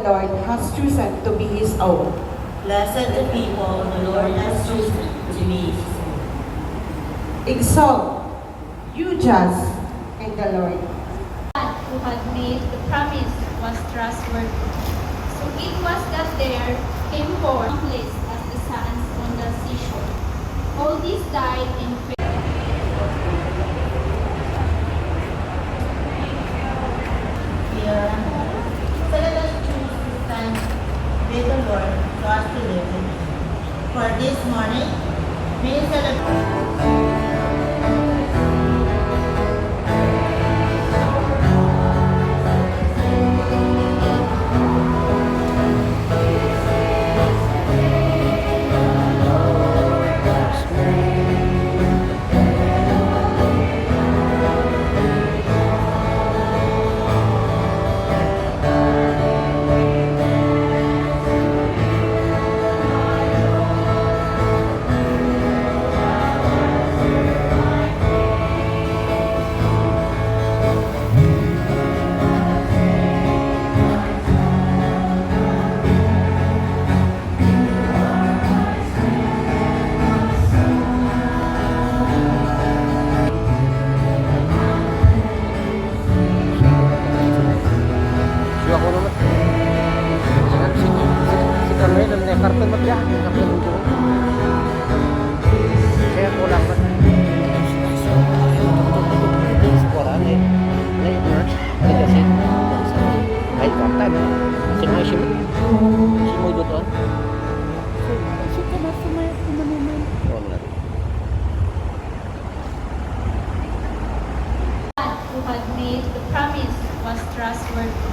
Lord has chosen to be His own. Blessed the people the Lord has chosen to be His own. Exalt, you just, in the Lord. God who had made the promise was trustworthy. So it was that there came forth countless as the sands on the seashore. All these died in faith. Here, so let us choose to stand with the Lord for us to live in Him. For this morning, we celebrate. Siya ako naman. Si Carmen, ang karton matya. Karton ko. Kaya ko lang. Sekolah ni. Ni March. Kita sih. Ay, kontan. Si Mai si Mai doon. Si kamar semai teman-teman. Oh, lah. God who had made the promise was trustworthy.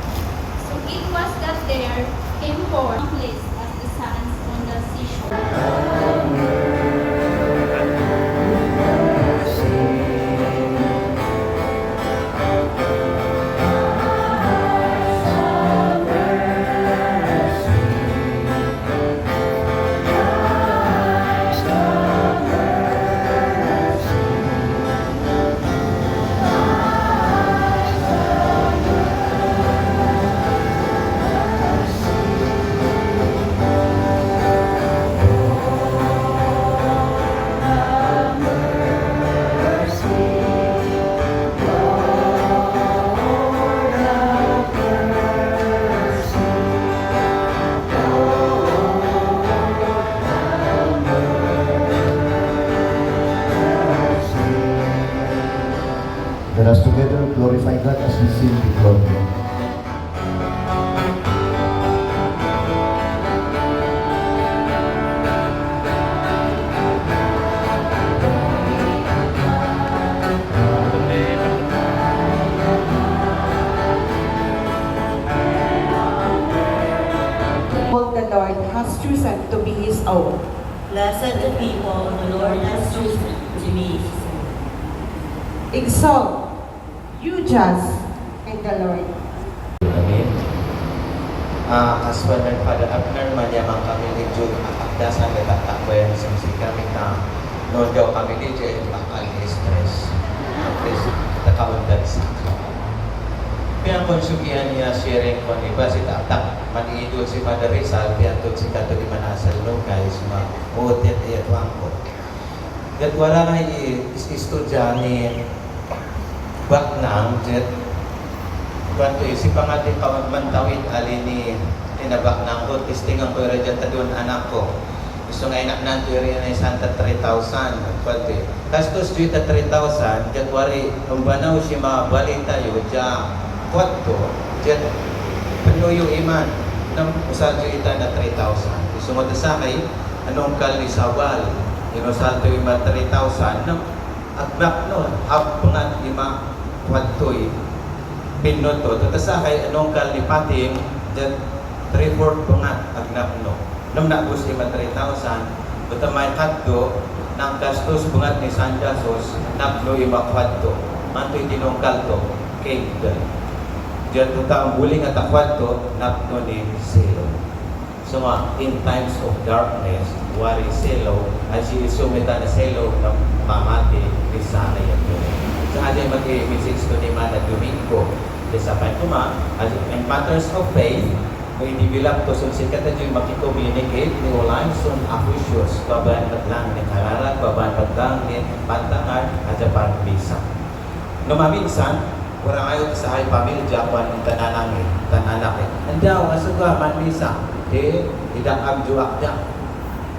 So it was that there came forth countless as the sands on the seashore. Let us together glorify God as we sing before Him. All the Lord has chosen to be His own. Blessed the people the Lord has chosen to be His own. Exalt, you just, in the Lord. Amin. Kaswan ng Father Abner, manyamang kami ni Jude, akakdasan ng tatakwen, sumsi kami na noon daw kami ni Jude, bakal ni stress. Please, nakaundan sa ako. Piyang konsugihan niya sharing ko ni ba si Tatak, maniidol si Father Rizal, piyantod si Kato di Manasal no, guys, ma-utit iyatwang ko. Gat wala nga istudyanin bak nang jet banto si pangati mantawid ali ni tinabak nang ko testingan ko ra jet tadun anak ko gusto nga inak nan tuwi na Santa 3,000 pati kastos juta 3,000 jet wari umbanaw si mabalita yo ja kwatto jet penuyo iman ng usal juta na 3,000 gusto mo tasakay anong kali sawal inosalto yung 3,000 ng agnak no apungan lima kwattoy pinoto tatasakay anong kalipating that 3/4 pungat agnak no nung nagos lima 3,000 utamay kadto ng gastos bungat ni San Jesus nakno yung kwatto mantoy tinongkal to cake diyan tuta ang buling at kwatto nakno ni Silo. So in times of darkness wari Silo as si sumita na Silo ng pamati ni sana yan sa ating mag-message ko ni Mana Domingo sa Pantuma as in matters of faith may develop to sun sikat na dyan makikomunicate ni ulay sun akusyos baban lang ni kararat, baban lang ni pantangan at japan bisa. Numaminsan, kurang ayaw sa ay pamilya kung ang tananangin, tananakin. Andaw, asuga man bisa, tidak am juak da.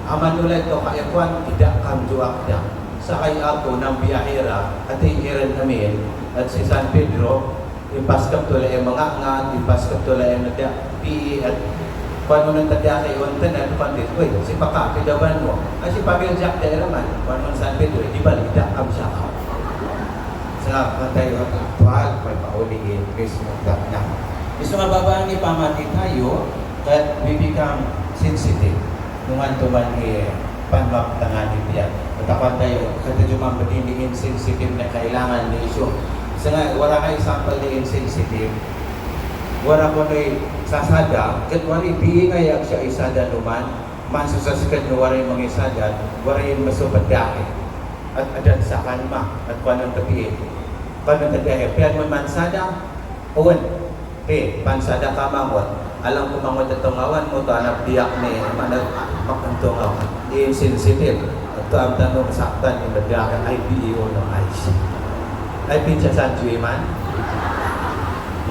Aman ulit to kaya kwan, tidak am juak da. Sa kay ako ng biyahera at iiran namin at si San Pedro, ipaskap to lang mga nga, ipaskap to lang na pi at kung nung tadya kayo ang tanan, pandit, uy, si Paka, kidaban mo. Ay si Pamil Jack de Eraman, kung nung San Pedro, di ba, tidak am siya ka. Sa pantay at aktual, may pauligin, mismo na. Gusto nga babaan ni pamati tayo, that we become sensitive. Nung antuman panmaptanganin yan. At ako tayo, kada jumang badini insensitive na kailangan ni issue. Isa nga, wala ka example ni insensitive. Wala ko na sasada, kat wala ipiingayak siya isada naman, mansusaskat na wala yung mga isada, wala yung masupadaki. At adan sa kanma, at kung anong tabihin. Kung anong tabihin, piyan mo mansada, uwan, pansada ka mangot. Alam ko mangot at tungawan mo, ito anak diyak ni makantungawan. Insensitive. At ito ang tanong saktan yung nagdakan, IBEO no IC. Ay pinsa sa Juiman,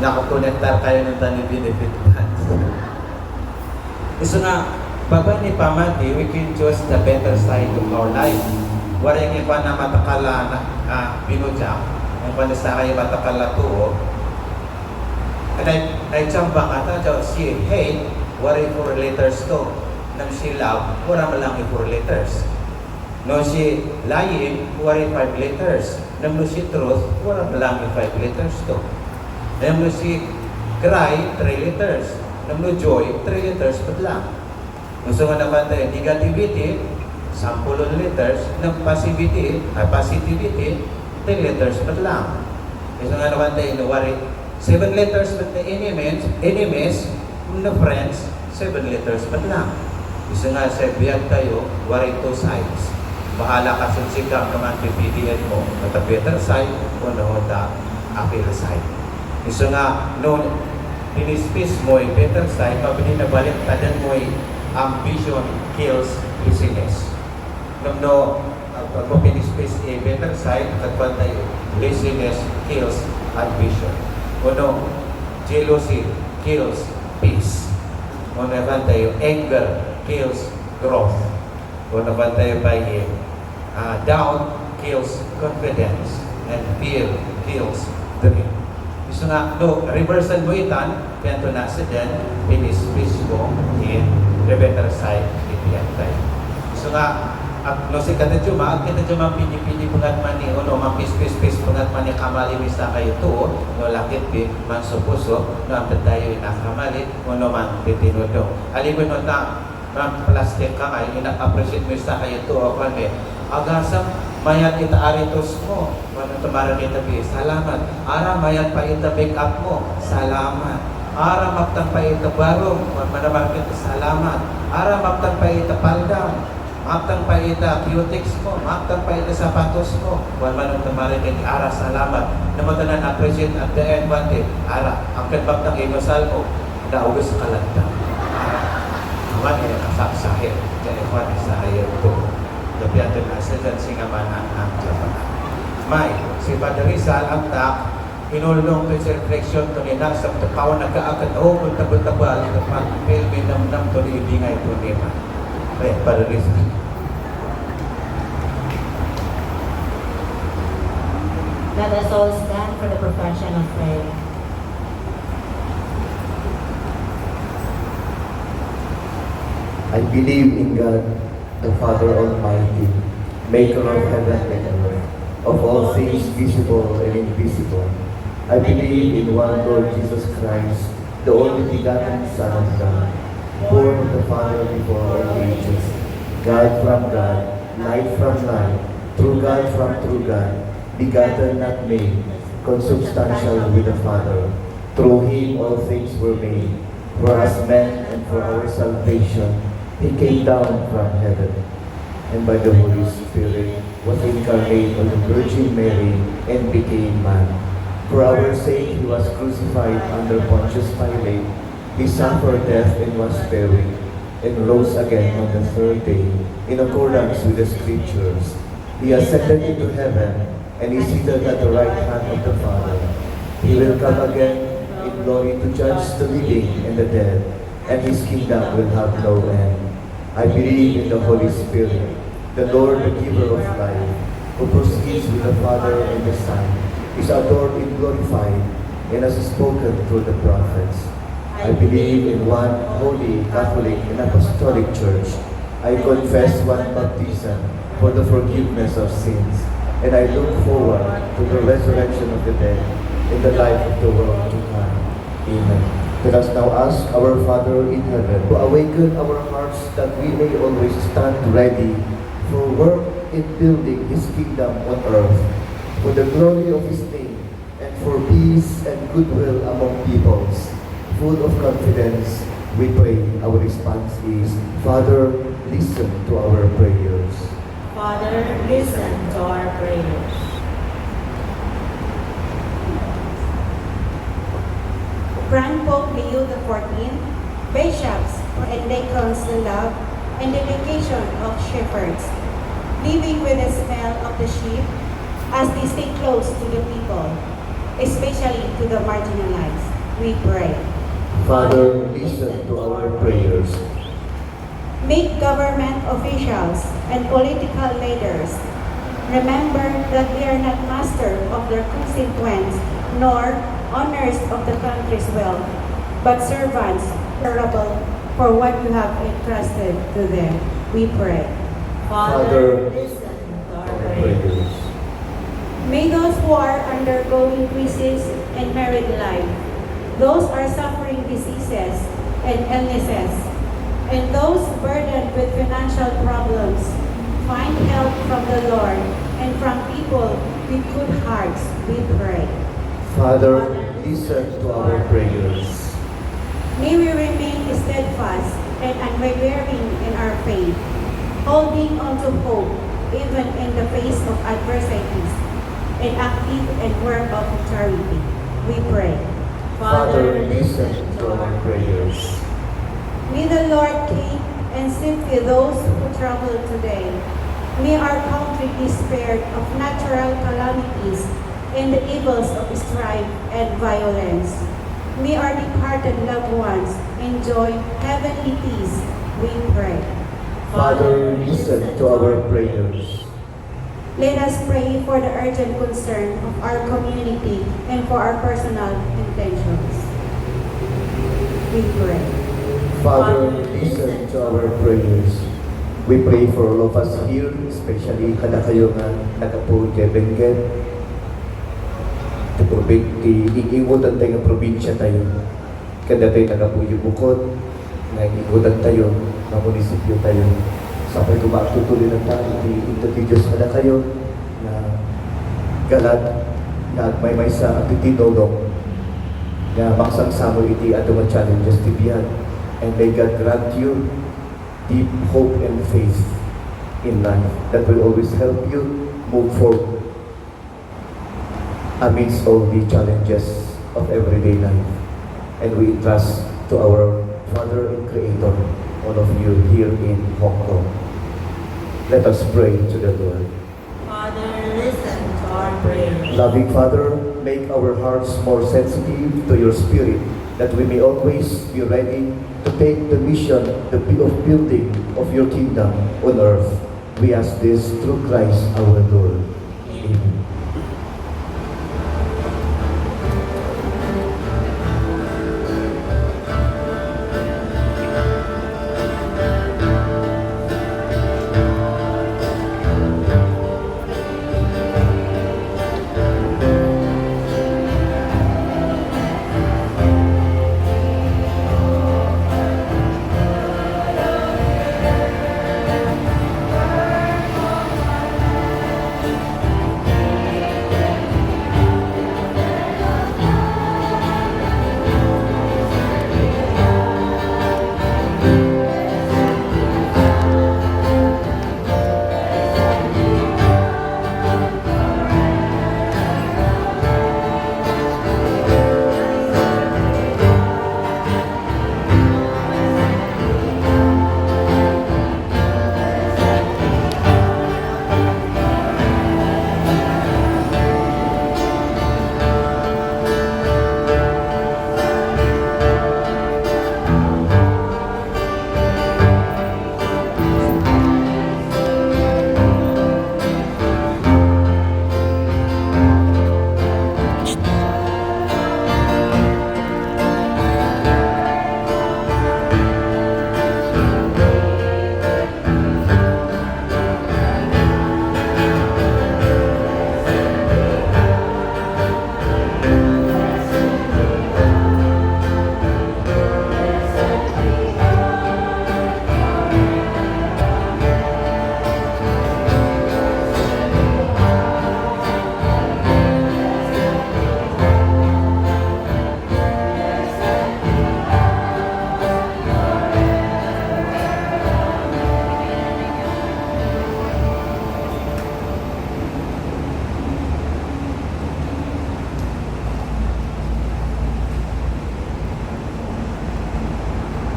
nakakonektar kayo ng tani benefit plans. Gusto nga, baba ni pamati, we can choose the better side of our life. Wala yung iba na matakala na pinudyak, ang panasa kayo matakala tuo. And I chamba nga ta, si hate, wala yung 4 letters to. Nang si love, wala malang yung 4 letters. No si lying, wala yung 5 letters. Nang si truth, wala malang yung 5 letters to. Nang si cry, 3 letters. Nang joy, 3 letters pa lang. Gusto nga naman tayo, negativity, 10 letters. Nang positivity, 10 letters pa lang. Gusto nga naman tayo, wari 7 letters but the enemies, the friends, 7 letters pa lang. Gusto nga sa biyag tayo, wari 2 sides. Bahala ka sa sikap naman pipiliin mo at the better side o no the appeal side. Gusto nga, no, pinispis mo yung better side, mabili na balik, tadan mo yung ambition kills laziness. No, pag mo pinispis yung better side, katwan tayo, laziness kills ambition. Uno, jealousy kills peace. Uno naman tayo, anger kills growth. Uno naman tayo pa doubt kills confidence and fear kills dream. Gusto nga, no, reversal mo itan, kaya ito nasa dyan, pinispis mo in the better side, ipiyan tayo. Gusto nga, no si kata juma, kita juma pini-pini pengat mani, no mampis-pis-pis pengat mani kamali misa kayo to, no lakit bi man supuso, no ang tayo inakamali, no man pitinodo. Alibon no ta, plastic ka kayo, ina-appreciate misa kayo to, o kami, agasam, mayat kita aritos mo, ano tumarang kita bi, salamat. Ara mayat pa ita pick up mo, salamat. Ara maptang pa ita barong, manamang kita, salamat. Ara maptang pa ita paldam, maaptang pa ita cutics mo, maaptang pa ita sapatos mo. Kung manong tamarin kay ara, salamat. Namatanan appreciate at the end one day, ara, ang kanbaptang inusal mo, naugas sa kalagtang. Ara, naman ay nakasaksahin. Kaya kwan sa ayaw to. Gabiyato na sa dyan singaman ang Japan. May, si Padre Rizal ang tak, inulong ko sa reflection to ni Narsam, tapawan nagkaagad, kung tabal-tabal, pag-pilmi nam to ni ibingay to ni Man. Kaya, Padre Rizal. Let us all stand for the profession of prayer. I believe in God, the Father Almighty, maker of heaven and earth, of all things visible and invisible. I believe in one Lord Jesus Christ, the only begotten Son of God, born of the Father before all ages, God from God, light from light, true God from true God, begotten not made, consubstantial with the Father. Through Him all things were made. For us men and for our salvation, He came down from heaven, and by the Holy Spirit was incarnate of the Virgin Mary and became man. For our sake He was crucified under Pontius Pilate. He suffered death and was buried, and rose again on the third day, in accordance with the Scriptures. He ascended into heaven, and is seated at the right hand of the Father. He will come again in glory to judge the living and the dead, and his kingdom will have no end. I believe in the Holy Spirit, the Lord, the giver of life, who proceeds with the Father and the Son, is adored and glorified, and has spoken through the prophets. I believe in one holy, Catholic, and Apostolic Church. I confess one baptism for the forgiveness of sins, and I look forward to the resurrection of the dead and the life of the world to come. Amen. Let us now ask our Father in heaven to awaken our hearts that we may always stand ready for work in building His kingdom on earth, for the glory of His name, and for peace and goodwill among peoples. Full of confidence, we pray. Our response is, Father, listen to our prayers. Father, listen to our prayers. Grand Pope Leo XIV, bishops and deacons in love and dedication of shepherds, living with the smell of the sheep as they stay close to the people, especially to the marginalized. We pray. Father, listen to our prayers. Make government officials and political leaders remember that we are not master of their constituents nor owners of the country's wealth, but servants durable for what you have entrusted to them. We pray. Father, listen to our our prayers. prayers. May those who are undergoing crisis in married life, those are suffering diseases and illnesses, and those burdened with financial problems, find help from the Lord and from people with good hearts, we pray. Father, listen to our prayers. May we remain steadfast and unwavering in our faith, holding on to hope even in the face of adversities, and active in work of charity. We pray. Father, listen to our prayers. May the Lord keep and safety those who travel today. May our country be spared of natural calamities and the evils of strife and violence. May our departed loved ones enjoy heavenly peace, we pray. Father, listen to our prayers. Let us pray for the urgent concern of our community and for our personal intentions. We pray. Father, listen to our prayers. We pray for all of us here, especially kada kayo nga nagapo Benguet. Iingutan tayo ng probinsya tayo. Kada tayo nagapuyo bukod, naiingutan tayo, na munisipyo tayo. Sapay kumatutuloy na tayo, iinto ti Diyos kada kayo, na galat, na may sa apitidolong, na maksangsamo iti ato mga challenges tibihan. And may God grant you deep hope and faith in life that will always help you move forward amidst all the challenges of everyday life. And we entrust to our Father and Creator, all of you here in Hong Kong. Let us pray to the Lord. Father, listen to our prayers. Loving Father, make our hearts more sensitive to your Spirit, that we may always be ready to take the mission of building of your kingdom on earth. We ask this through Christ our Lord. Amen.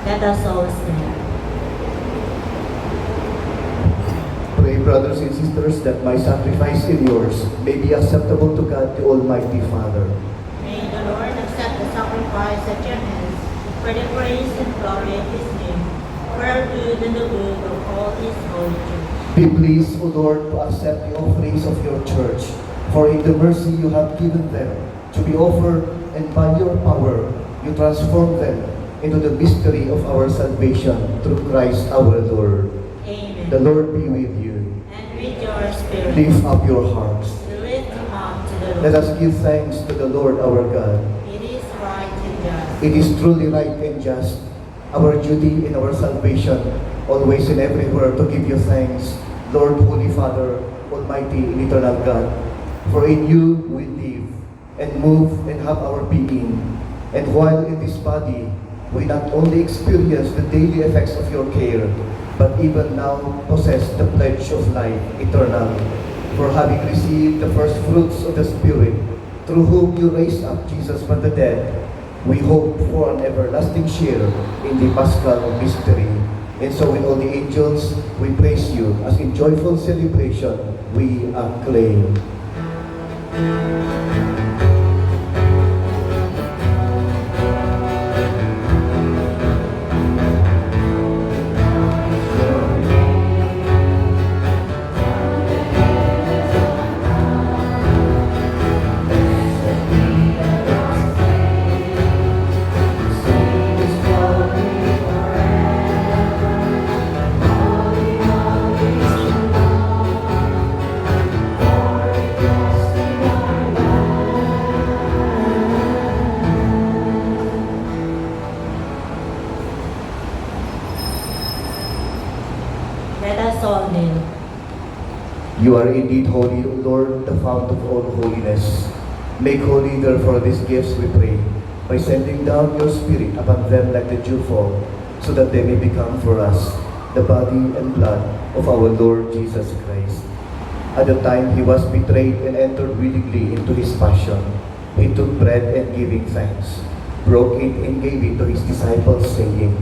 Let us all stand. Pray, brothers and sisters, that my sacrifice and yours may be acceptable to God, the Almighty Father. May the Lord accept the sacrifice at your hands for the praise and glory of his name, for our good and the good of all his holy church. Be pleased, O Lord, to accept the offerings of your church, for in the mercy you have given them to be offered, and by your power you transform them into the mystery of our salvation through Christ our Lord. Amen. The Lord be with you. And with your spirit, Lift up your hearts. we lift them up to the Lord. Let us give thanks to the Lord our God. It is right and just. It is truly right and just, our duty in our salvation, always and everywhere to give you thanks, Lord, Holy Father, Almighty and Eternal God. For in you we live and move and have our being. And while in this body, we not only experience the daily effects of your care, but even now possess the pledge of life eternal. For having received the first fruits of the Spirit, through whom you raised up Jesus from the dead, we hope for an everlasting share in the Paschal mystery. And so with all the angels, we praise you as in joyful celebration we acclaim. Let us all kneel. You are indeed holy, O Lord, the fount of all holiness. Make holy, therefore, these gifts, we pray, by sending down your Spirit upon them like the dewfall, so that they may become for us the body and blood of our Lord Jesus Christ. At the time he was betrayed and entered willingly into his passion, he took bread and giving thanks, broke it and gave it to his disciples, saying,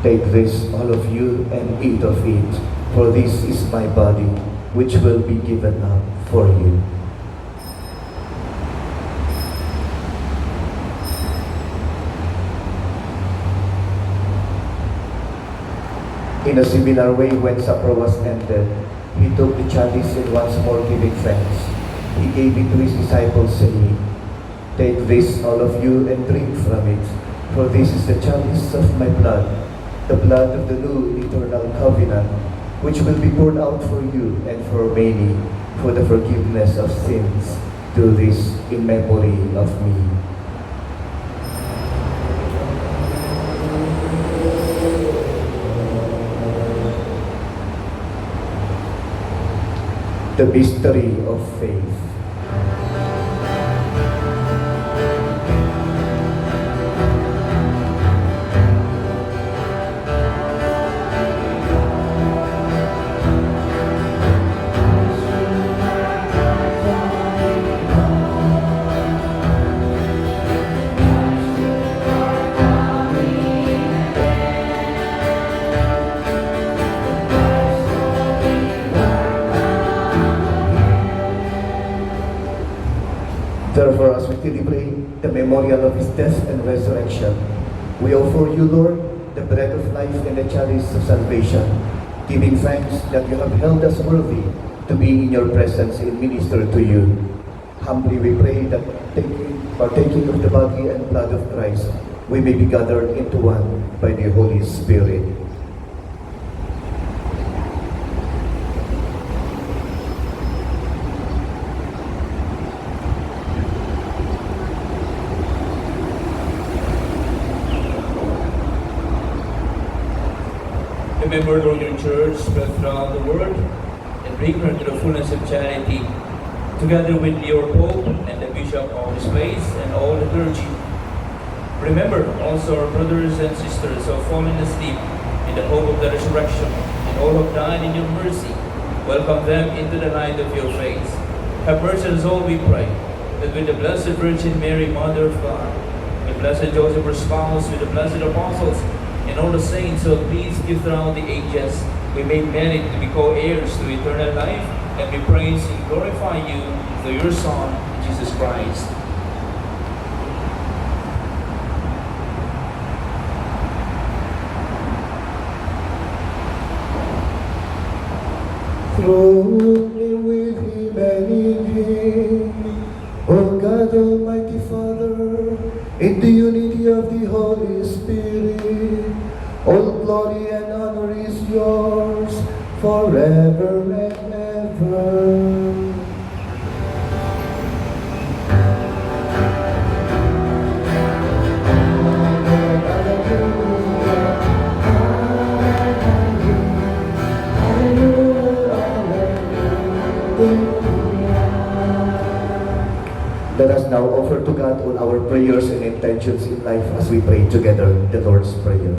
"Take this, all of you, and eat of it, for this is my body, which will be given up for you." In a similar way, when supper was ended, he took the chalice and once more giving thanks, he gave it to his disciples, saying, "Take this, all of you, and drink from it, for this is the chalice of my blood, the blood of the new and eternal covenant, which will be poured out for you and for many for the forgiveness of sins. Do this in memory of me." The mystery of faith. Therefore, as we celebrate the memorial of his death and resurrection, we offer you, Lord, the bread of life and the chalice of salvation, giving thanks that you have held us worthy to be in your presence and minister to you. Humbly we pray that partaking of the body and blood of Christ, we may be gathered into one by the Holy Spirit. Remember, Lord, your church spread throughout the world and bring her to the fullness of charity, together with your Pope and the Bishop of this place and all the clergy. Remember also our brothers and sisters who have fallen asleep in the hope of the resurrection, and all who have died in your mercy. Welcome them into the light of your face. Have mercy on us all, we pray, that with the Blessed Virgin Mary, Mother of God, with Blessed Joseph, her spouse, with the blessed apostles, and all the saints. So please give throughout the ages we may merit to be co-heirs to eternal life, and we praise and glorify you through your Son, Jesus Christ. Only with him and in him, O God Almighty Father, in the unity of the Holy Spirit, all glory and honor is yours forever and ever. Let us now offer to God all our prayers and intentions in life as we pray together the Lord's Prayer.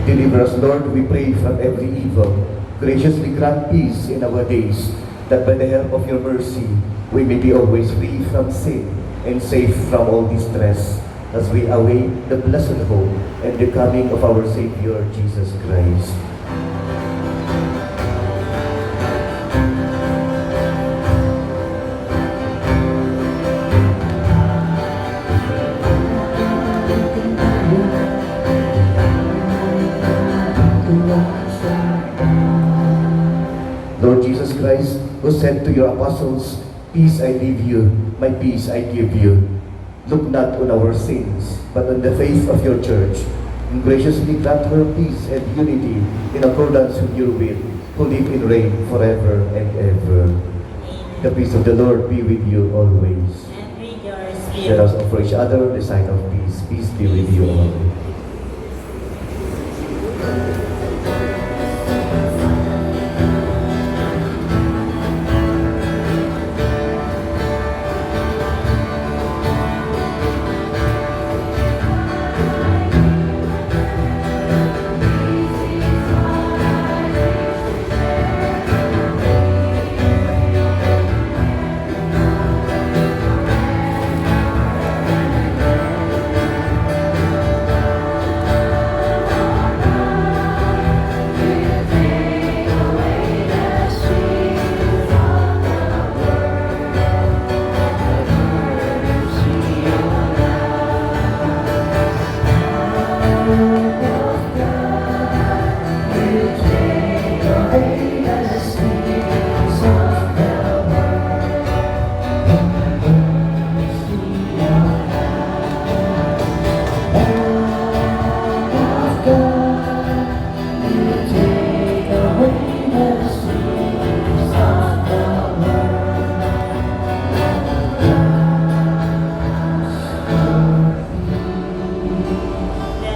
Deliver us, Lord, we pray, from every evil. Graciously grant peace in our days, that by the help of your mercy, we may be always free from sin and safe from all distress, as we await the blessed hope and the coming of our Savior, Jesus Christ. Lord Jesus Christ, who said to your apostles, "Peace I leave you, my peace I give you," look not on our sins, but on the faith of your church, and graciously grant her peace and unity in accordance with your will, who live and reign forever and ever. The peace of the Lord be with you always. And with your Let spirit. us offer each other the sign of peace. Peace be with you always. Let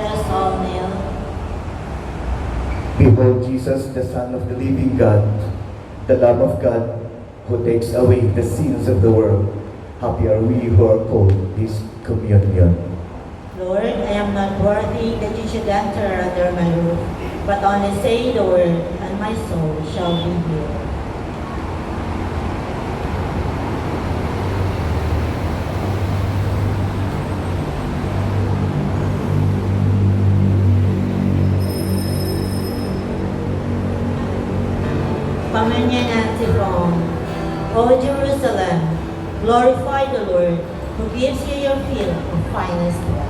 us all kneel. Behold Jesus, the Son of the living God, the Lamb of God, who takes away the sins of the world. Happy are we who are called this communion. Lord, I am not worthy that you should enter under my roof, but only say the word, and my soul shall be healed. Communion antiphon. O Jerusalem, glorify the Lord, who gives you your fill of finest wine.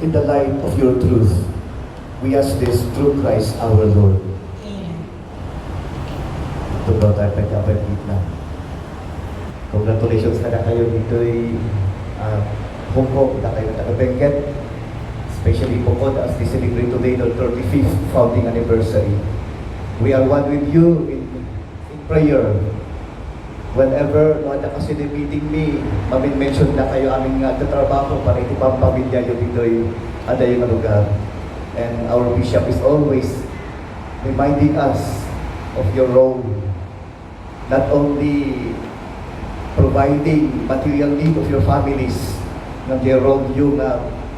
In the light of your truth, we ask this through Christ our Lord. Amen. Tugaw tayo pagkabagit na. Congratulations na kayo dito'y Hong Kong na kayo taga-Benguet. Especially Bukod as they celebrate today the 35th founding anniversary. We are one with you in prayer. Whenever kasi the meeting me, mamin-mention na kayo aming tatrabaho para itipang pamilya yung dito'y ada yung lugar. And our bishop is always reminding us of your role. Not only providing material need of your families, na your role yung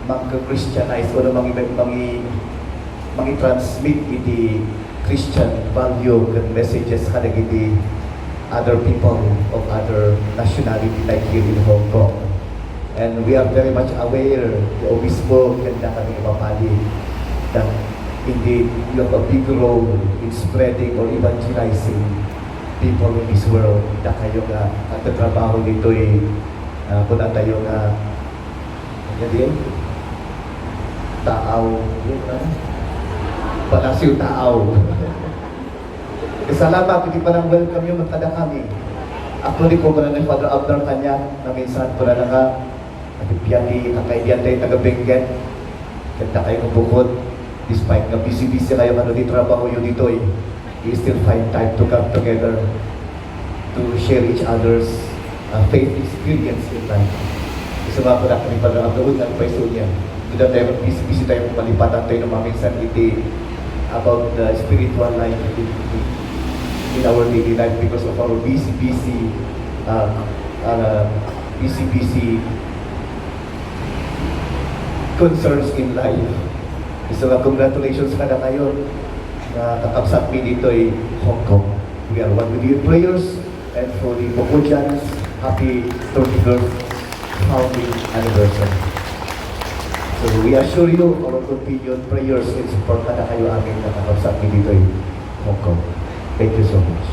mag-Christianize o na mangi-transmit iti Christian value and messages kada iti other people of other nationality like here in Hong Kong. And we are very much aware, the obispo ganda kami mapali, that indeed you have a big role in spreading or evangelizing people in this world. Na kayo nga, at trabaho nito kung na tayo nga, ano din? Taaw, yun na? Palasyo Taaw. Salamat, hindi pa nang welcome yung magkada kami. Actually, kung na ng Father Abner kanya, na minsan ko na nga, nagpiyani, ang kaibigan tayo taga-Benguet, kanta kayo ng Bukod, despite nga busy-busy kayo di trabaho yun dito you still find time to come together to share each other's faith experience in life. Isa mga ko na kami Father Abner, ng paiso niya. Doon tayo, busy-busy tayo malipatan tayo ng mga minsan about the spiritual life in our daily life because of our busy concerns in life. So congratulations ka na kayo na kakapsat mi dito Hong Kong. We are one with your prayers and for the Bukodians, happy 31st founding anniversary. So we assure you of our continued prayers and support na kayo amin na sa amin dito in Hong Kong. Thank you so much.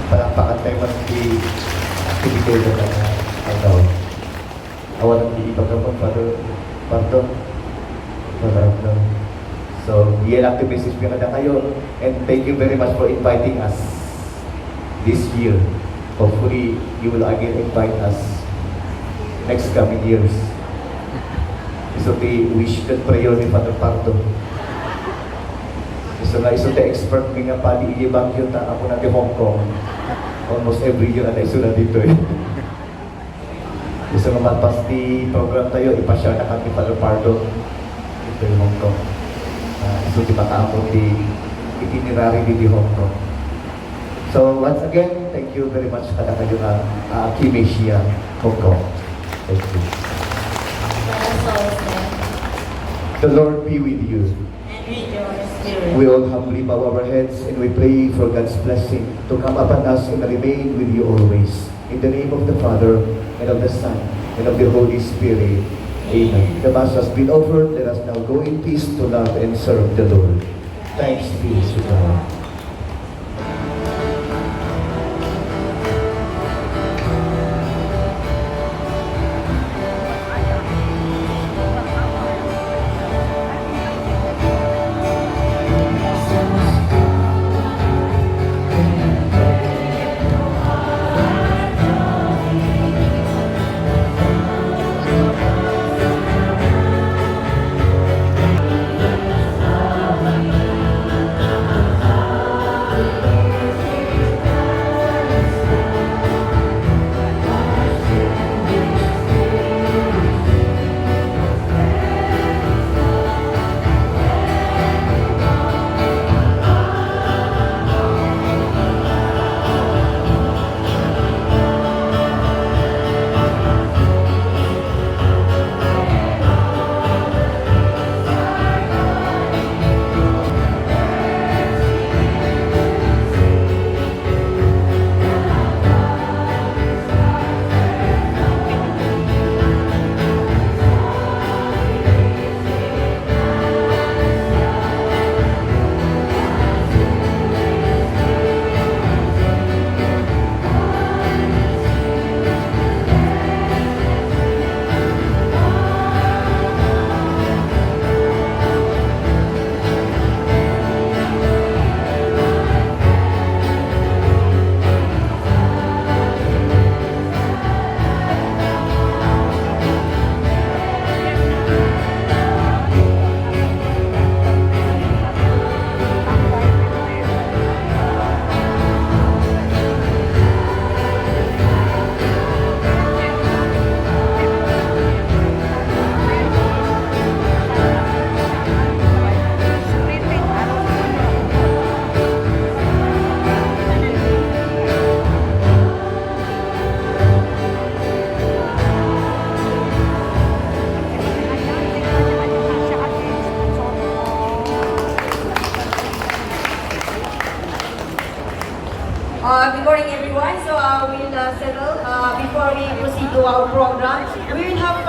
Palakpakan tayo man si activity na agaw. Awan ang iibagaman, Father Pardo. Marap lang. So, yan ang message ko na kayo. And thank you very much for inviting us this year. Hopefully, you will again invite us next coming years. So, the wish and prayer ni Father Pardo. So, na iso the expert mi nga pali i-evangel ta ako na di Hong Kong. Almost every year na iso na dito eh. Gusto nga matpas di program tayo, ipashare na kami Father Pardo dito in Hong Kong. So, di makaamon di itinerary di Hong Kong. So, once again, thank you very much kada kayo na Kimesia, Hong Kong. Thank you. Let us all stand The Lord be with you. and with your spirit. We all humbly bow our heads and we pray for God's blessing to come upon us and remain with you always. In the name of the Father, and of the Son, and of the Holy Spirit. Amen. The Mass has been offered. Let us now go in peace to love and serve the Lord. Thanks be to God. Good morning, everyone. So we'll settle before we proceed to our program. We will have